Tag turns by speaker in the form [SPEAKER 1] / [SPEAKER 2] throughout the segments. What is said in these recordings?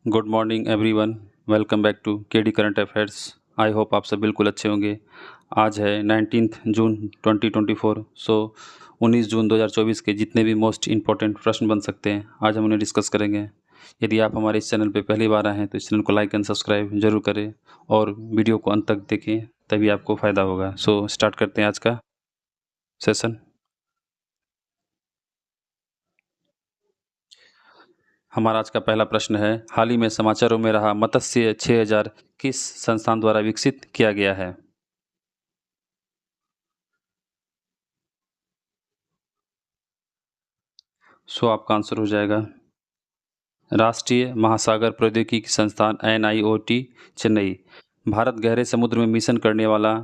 [SPEAKER 1] Good morning everyone. Welcome back to KD current affairs. I hope आप सब बिल्कुल अच्छे होंगे। आज है 19 जून 2024। 19 जून 2024 के जितने भी मोस्ट इम्पॉर्टेंट प्रश्न बन सकते हैं आज हम उन्हें डिस्कस करेंगे। यदि आप हमारे इस चैनल पे पहली बार आए हैं तो इस चैनल को लाइक एंड सब्सक्राइब जरूर करें और वीडियो को अंत तक देखें, तभी आपको फ़ायदा होगा। स्टार्ट करते हैं आज का सेशन। हमारा आज का पहला प्रश्न है, हाल ही में समाचारों में रहा मत्स्य 6000 किस संस्थान द्वारा विकसित किया गया है? आपका आंसर हो जाएगा राष्ट्रीय महासागर प्रौद्योगिकी संस्थान NIOT चेन्नई। भारत गहरे समुद्र में मिशन करने वाला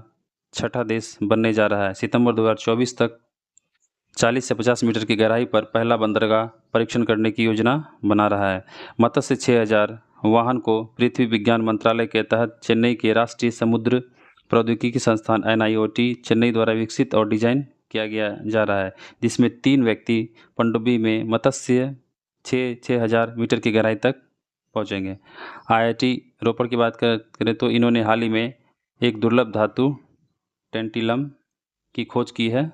[SPEAKER 1] छठा देश बनने जा रहा है। सितंबर 2024 तक 40 से 50 मीटर की गहराई पर पहला बंदरगाह परीक्षण करने की योजना बना रहा है। मत्स्य 6000 वाहन को पृथ्वी विज्ञान मंत्रालय के तहत चेन्नई के राष्ट्रीय समुद्र प्रौद्योगिकी संस्थान NIOT चेन्नई द्वारा विकसित और डिजाइन किया गया जा रहा है, जिसमें 3 व्यक्ति पनडुब्बी में मत्स्य 6000 मीटर की गहराई तक पहुंचेंगे। IIT रोपड़ की बात करें तो इन्होंने हाल ही में एक दुर्लभ धातु टेंटिलम की खोज की है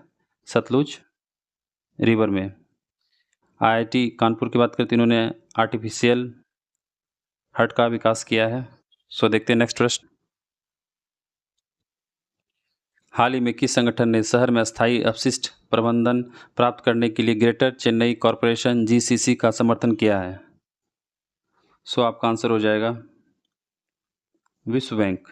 [SPEAKER 1] सतलुज रिवर में। IIT कानपुर की बात करें तो इन्होंने आर्टिफिशियल हार्ट का विकास किया है। देखते हैं नेक्स्ट प्रश्न। हाल ही में किस संगठन ने शहर में अस्थायी अपशिष्ट प्रबंधन प्राप्त करने के लिए ग्रेटर चेन्नई कॉरपोरेशन GCC का समर्थन किया है? आपका आंसर हो जाएगा विश्व bank.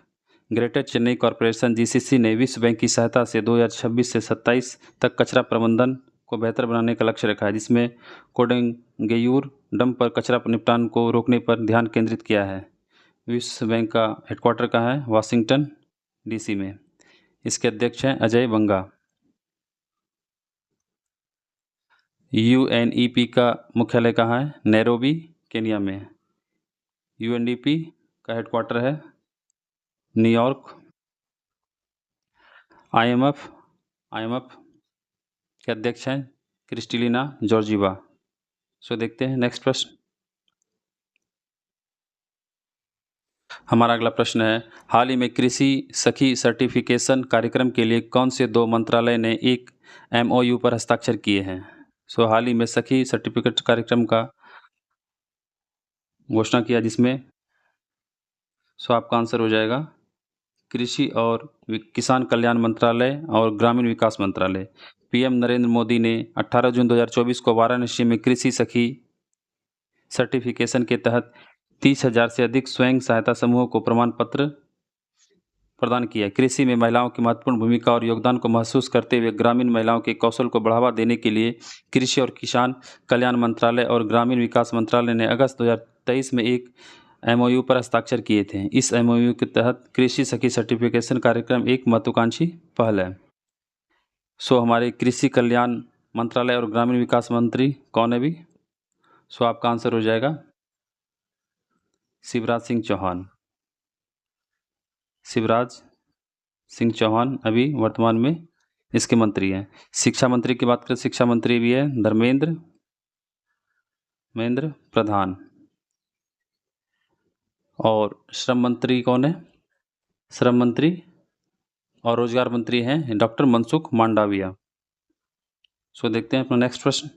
[SPEAKER 1] Greater Chennai corporation GCC ने विश्व बैंक की सहायता से 2026 से 27 तक कचरा प्रबंधन को बेहतर बनाने का लक्ष्य रखा है, जिसमें कोडंगेयूर डंप पर कचरा निपटान को रोकने पर ध्यान केंद्रित किया है। विश्व बैंक का हेडक्वार्टर कहाँ है? वाशिंगटन DC में। इसके अध्यक्ष हैं अजय बंगा। UNEP का मुख्यालय कहाँ है? नैरोबी केनिया में। UNDP का हेडक्वार्टर है न्यूयॉर्क। IMF के अध्यक्ष हैं क्रिस्टलिना जॉर्जीवा। देखते हैं नेक्स्ट प्रश्न। हमारा अगला प्रश्न है, हाल ही में कृषि सखी सर्टिफिकेशन कार्यक्रम के लिए कौन से 2 मंत्रालय ने एक MOU पर हस्ताक्षर किए हैं? हाल ही में सखी सर्टिफिकेट कार्यक्रम का घोषणा किया, जिसमें आपका आंसर हो जाएगा कृषि और किसान कल्याण मंत्रालय और ग्रामीण विकास मंत्रालय। PM नरेंद्र मोदी ने 18 जून 2024 को वाराणसी में कृषि सखी सर्टिफिकेशन के तहत 30,000 से अधिक स्वयं सहायता समूहों को प्रमाण पत्र प्रदान किया। कृषि में महिलाओं की महत्वपूर्ण भूमिका और योगदान को महसूस करते हुए ग्रामीण महिलाओं के कौशल को बढ़ावा देने के लिए कृषि और किसान कल्याण मंत्रालय और ग्रामीण विकास मंत्रालय ने अगस्त 2023 में एक MOU पर हस्ताक्षर किए थे। इस MOU के तहत कृषि सखी सर्टिफिकेशन कार्यक्रम एक महत्वाकांक्षी पहल है। हमारे कृषि कल्याण मंत्रालय और ग्रामीण विकास मंत्री कौन है भी? आपका आंसर हो जाएगा शिवराज सिंह चौहान। शिवराज सिंह चौहान अभी वर्तमान में इसके मंत्री हैं। शिक्षा मंत्री की बात करें, शिक्षा मंत्री भी है धर्मेंद्र प्रधान। और श्रम मंत्री कौन है? श्रम मंत्री और रोजगार मंत्री हैं डॉक्टर मनसुख मांडविया। देखते हैं अपना नेक्स्ट प्रश्न।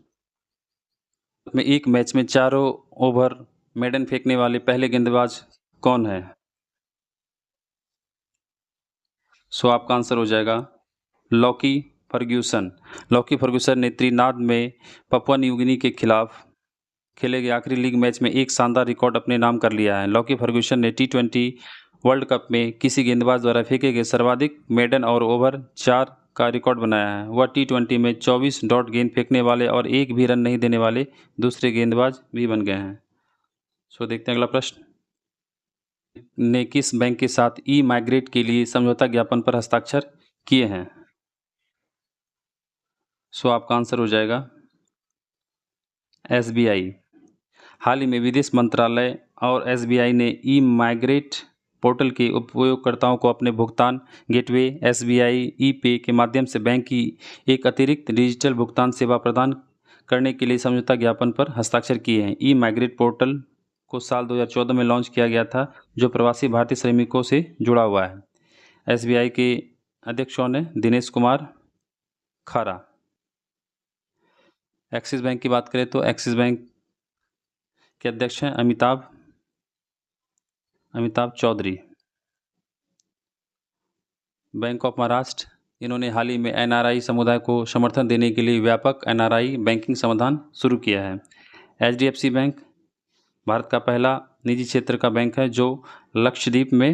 [SPEAKER 1] में एक मैच में चारों ओवर मेडन फेंकने वाले पहले गेंदबाज कौन है? आपका आंसर हो जाएगा लॉकी फर्ग्यूसन। लॉकी फर्ग्यूसन ने त्रिनाद में पपुआ न्यू गिनी के खिलाफ खेले गए आखिरी लीग मैच में एक शानदार रिकॉर्ड अपने नाम कर लिया है। लॉकी फर्ग्यूसन ने T20 वर्ल्ड कप में किसी गेंदबाज द्वारा फेंके गए सर्वाधिक मेडन और ओवर 4 का रिकॉर्ड बनाया है। वह T20 में 24 डॉट गेंद फेंकने वाले और एक भी रन नहीं देने वाले दूसरे गेंदबाज भी बन गए हैं। देखते हैं अगला प्रश्न। ने किस बैंक के साथ ई-माइग्रेट के लिए समझौता ज्ञापन पर हस्ताक्षर किए हैं? आपका आंसर हो जाएगा SBI। हाल ही में विदेश मंत्रालय और SBI ने ई-माइग्रेट पोर्टल के उपयोगकर्ताओं को अपने भुगतान गेटवे SBI ई-पे के माध्यम से बैंक की एक अतिरिक्त डिजिटल भुगतान सेवा प्रदान करने के लिए समझौता ज्ञापन पर हस्ताक्षर किए हैं। ई-माइग्रेट पोर्टल को साल 2014 में लॉन्च किया गया था, जो प्रवासी भारतीय श्रमिकों से जुड़ा हुआ है। एसबीआई के अध्यक्ष कौन है? दिनेश कुमार खारा। एक्सिस बैंक की बात करें तो एक्सिस बैंक के अध्यक्ष हैं अमिताभ चौधरी। बैंक ऑफ महाराष्ट्र, इन्होंने हाल ही में एनआरआई समुदाय को समर्थन देने के लिए व्यापक एनआरआई बैंकिंग समाधान शुरू किया है। एचडीएफसी बैंक भारत का पहला निजी क्षेत्र का बैंक है जो लक्षद्वीप में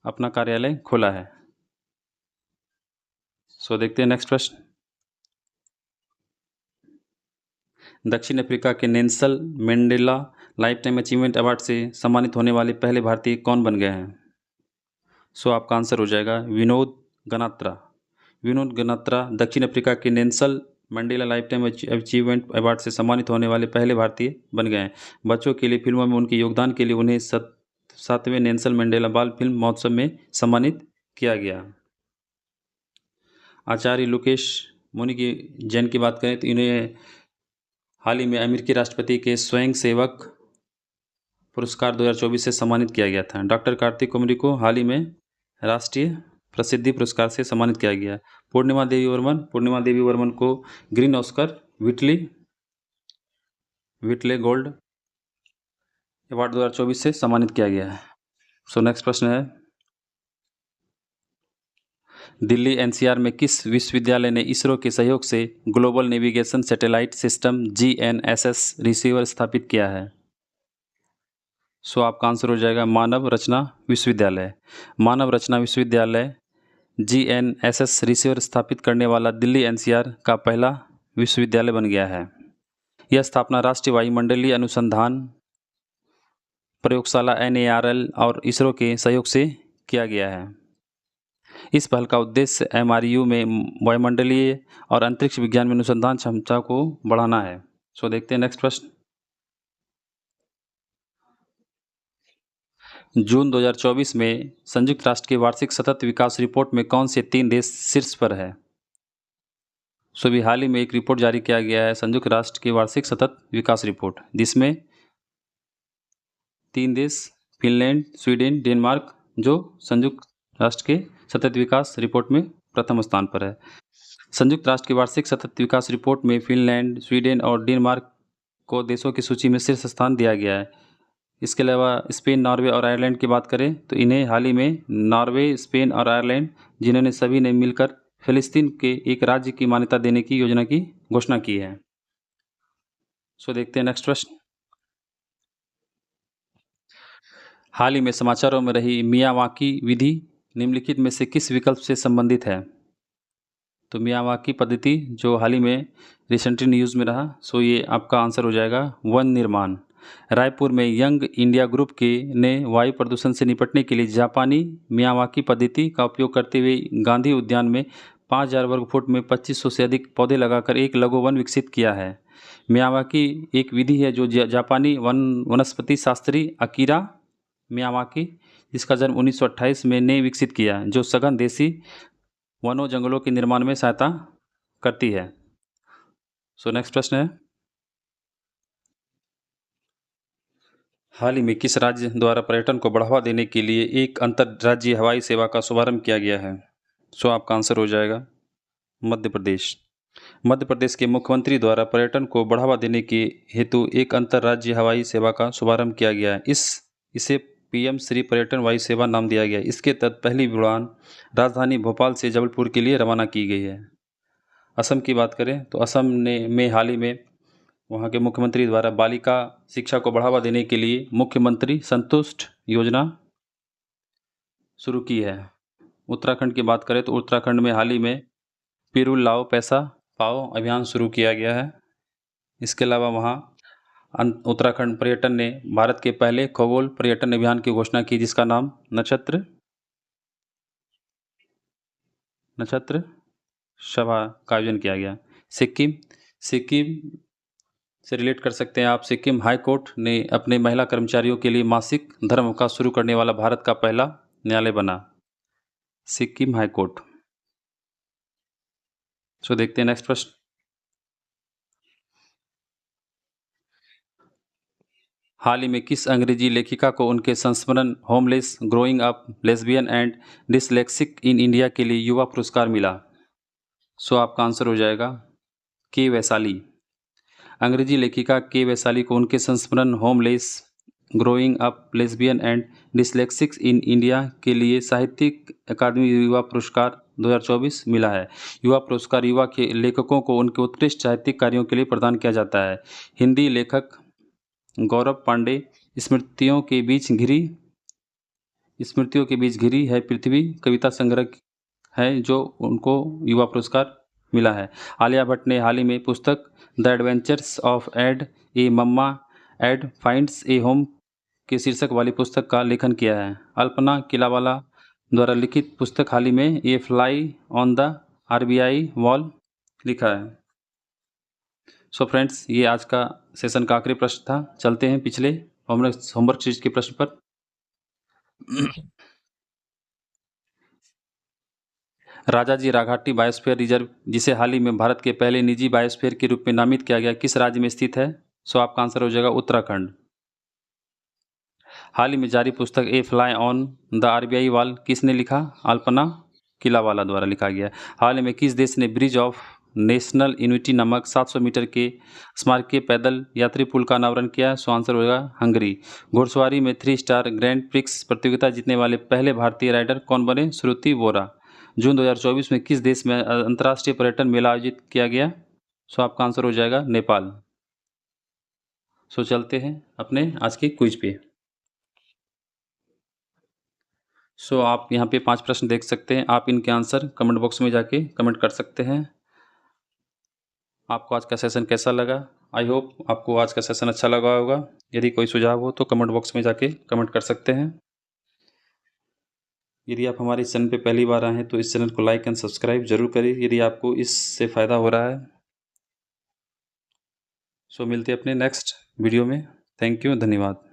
[SPEAKER 1] अपना कार्यालय खोला है। सो देखते हैं नेक्स्ट प्रश्न। दक्षिण अफ्रीका के Nelson Mandela life time achievement award से सम्मानित होने वाले पहले भारतीय कौन बन गए हैं? सो आपका आंसर हो जाएगा विनोद गनात्रा। विनोद गनात्रा दक्षिण अफ्रीका के Nelson Mandela life time achievement award से सम्मानित होने वाले पहले भारतीय बन गए हैं। बच्चों के लिए फिल्मों में उनके योगदान के लिए उन्हें 7वें नेल्सन मंडेला बाल फिल्म महोत्सव में सम्मानित किया गया। आचार्य लोकेश मुनि की जैन की बात करें तो इन्हें हाल ही में अमेरिकी राष्ट्रपति के स्वयं सेवक पुरस्कार 2024 से सम्मानित किया गया था। डॉक्टर कार्तिक कुमरी को हाल ही में राष्ट्रीय प्रसिद्धि पुरस्कार से सम्मानित किया गया। पूर्णिमा देवी वर्मन को ग्रीन ऑस्कर विटले गोल्ड अवार्ड 2024 से सम्मानित किया गया है। सो नेक्स्ट प्रश्न है, दिल्ली एनसीआर में किस विश्वविद्यालय ने इसरो के सहयोग से global navigation satellite system GNSS receiver स्थापित किया है? सो आपका आंसर हो जाएगा मानव रचना विश्वविद्यालय। मानव रचना विश्वविद्यालय जीएनएसएस रिसीवर स्थापित करने वाला दिल्ली एनसीआर का पहला विश्वविद्यालय बन गया है। यह स्थापना राष्ट्रीय वायुमंडलीय अनुसंधान प्रयोगशाला NARL और इसरो के सहयोग से किया गया है। इस पहल का उद्देश्य MRU में वायुमंडलीय और अंतरिक्ष विज्ञान में अनुसंधान क्षमता को बढ़ाना है। सो देखते हैं नेक्स्ट प्रश्न। जून 2024 में संयुक्त राष्ट्र की वार्षिक सतत विकास रिपोर्ट में कौन से 3 देश शीर्ष पर है? सो अभी हाल ही में एक रिपोर्ट जारी किया गया है संयुक्त राष्ट्र की वार्षिक सतत विकास रिपोर्ट, जिसमें 3 देश फिनलैंड, स्वीडन, डेनमार्क जो संयुक्त राष्ट्र के सतत विकास रिपोर्ट में प्रथम स्थान पर है। संयुक्त राष्ट्र की वार्षिक सतत विकास रिपोर्ट में फिनलैंड, स्वीडन और डेनमार्क को देशों की सूची में शीर्ष स्थान दिया गया है। इसके अलावा स्पेन, नॉर्वे और आयरलैंड की बात करें तो इन्हें हाल ही में नॉर्वे, स्पेन और आयरलैंड, जिन्होंने सभी ने मिलकर फिलिस्तीन के एक राज्य की मान्यता देने की योजना की घोषणा की है। सो देखते हैं नेक्स्ट प्रश्न। हाल ही में समाचारों में रही मियावाकी विधि निम्नलिखित में से किस विकल्प से संबंधित है? तो मियावाकी पद्धति जो हाल ही में रिसेंटली न्यूज़ में रहा, सो ये आपका आंसर हो जाएगा वन निर्माण। रायपुर में यंग इंडिया ग्रुप के ने वायु प्रदूषण से निपटने के लिए जापानी मियावाकी पद्धति का उपयोग करते हुए गांधी उद्यान में 5000 वर्ग फुट में 2500 से अधिक पौधे लगाकर एक लघु वन विकसित किया है। मियावाकी एक विधि है जो जापानी वनस्पति शास्त्री अकीरा मियावाकी, जिसका जन्म 1928 में ने विकसित किया, जो सघन देसी वनों जंगलों के निर्माण में सहायता करती है। सो नेक्स्ट प्रश्न है, हाल ही में किस राज्य द्वारा पर्यटन को बढ़ावा देने के लिए एक अंतर्राज्यीय हवाई सेवा का शुभारंभ किया गया है? सो आपका आंसर हो जाएगा मध्य प्रदेश। मध्य प्रदेश के मुख्यमंत्री द्वारा पर्यटन को बढ़ावा देने के हेतु एक अंतर्राज्यीय हवाई सेवा का शुभारंभ किया गया है। इसे PM श्री पर्यटन वायु सेवा नाम दिया गया है। इसके तहत पहली उड़ान राजधानी भोपाल से जबलपुर के लिए रवाना की गई है। असम की बात करें तो असम में हाल ही में वहाँ के मुख्यमंत्री द्वारा बालिका शिक्षा को बढ़ावा देने के लिए मुख्यमंत्री संतुष्ट योजना शुरू की है। उत्तराखंड की बात करें तो उत्तराखंड में हाल ही में पिरुल लाओ पैसा पाओ अभियान शुरू किया गया है। इसके अलावा वहाँ उत्तराखंड पर्यटन ने भारत के पहले खगोल पर्यटन अभियान की घोषणा की, जिसका नाम नक्षत्र सभा का आयोजन किया गया। सिक्किम से रिलेट कर सकते हैं आप। सिक्किम हाई कोर्ट ने अपने महिला कर्मचारियों के लिए मासिक धर्म अवकाश शुरू करने वाला भारत का पहला न्यायालय बना, सिक्किम हाई कोर्ट। सो देखते हैं नेक्स्ट प्रश्न। हाल ही में किस अंग्रेजी लेखिका को उनके संस्मरण homeless, growing up, lesbian and dyslexic in India के लिए युवा पुरस्कार मिला? सो आपका आंसर हो जाएगा के वैशाली। अंग्रेजी लेखिका के वैशाली को उनके संस्मरण homeless, growing up, lesbian and dyslexic in India के लिए साहित्यिक अकादमी युवा पुरस्कार 2024 मिला है। युवा पुरस्कार युवा के लेखकों को उनके उत्कृष्ट साहित्यिक कार्यों के लिए प्रदान किया जाता है। हिंदी लेखक गौरव पांडे स्मृतियों के बीच घिरी है पृथ्वी कविता संग्रह है जो उनको युवा पुरस्कार मिला है। आलिया भट्ट ने हाल ही में पुस्तक the adventures of Ed a mamma Ed finds a home के शीर्षक वाली पुस्तक का लेखन किया है। अल्पना किलावाला द्वारा लिखित पुस्तक हाल ही में a fly on the RBI wall लिखा है। सो फ्रेंड्स, ये आज का सेशन का आखिरी प्रश्न था। चलते हैं पिछले होमवर्क सीरीज के प्रश्न पर। राजाजी राघाटी बायोस्फीयर रिजर्व, जिसे हाल ही में भारत के पहले निजी बायोस्फीयर के रूप में नामित किया गया, किस राज्य में स्थित है? सो आपका आंसर हो जाएगा उत्तराखंड। हाल ही में जारी पुस्तक a fly on the RBI wall किसने लिखा? अल्पना किलावाला द्वारा लिखा गया। हाल ही में किस देश ने ब्रिज ऑफ नेशनल यूनिटी नामक 700 मीटर के स्मारकीय पैदल यात्री पुल का अनावरण किया? सो आंसर होगा हंगरी। घुड़सवारी में 3 स्टार ग्रैंड प्रिक्स प्रतियोगिता जीतने वाले पहले भारतीय राइडर कौन बने? श्रुति वोरा। जून 2024 में किस देश में अंतर्राष्ट्रीय पर्यटन मेला आयोजित किया गया? सो आपका आंसर हो जाएगा नेपाल। सो चलते हैं अपने आज के क्विज पे। सो आप यहाँ पे 5 प्रश्न देख सकते हैं। आप इनके आंसर कमेंट बॉक्स में जाके कमेंट कर सकते हैं। आपको आज का सेशन कैसा लगा? आई होप आपको आज का सेशन अच्छा लगा होगा। यदि कोई सुझाव हो तो कमेंट बॉक्स में जाके कमेंट कर सकते हैं। यदि आप हमारे इस चैनल पे पहली बार आए हैं तो इस चैनल को लाइक एंड सब्सक्राइब जरूर करें यदि आपको इससे फ़ायदा हो रहा है। सो मिलते हैं अपने नेक्स्ट वीडियो में। थैंक यू, धन्यवाद।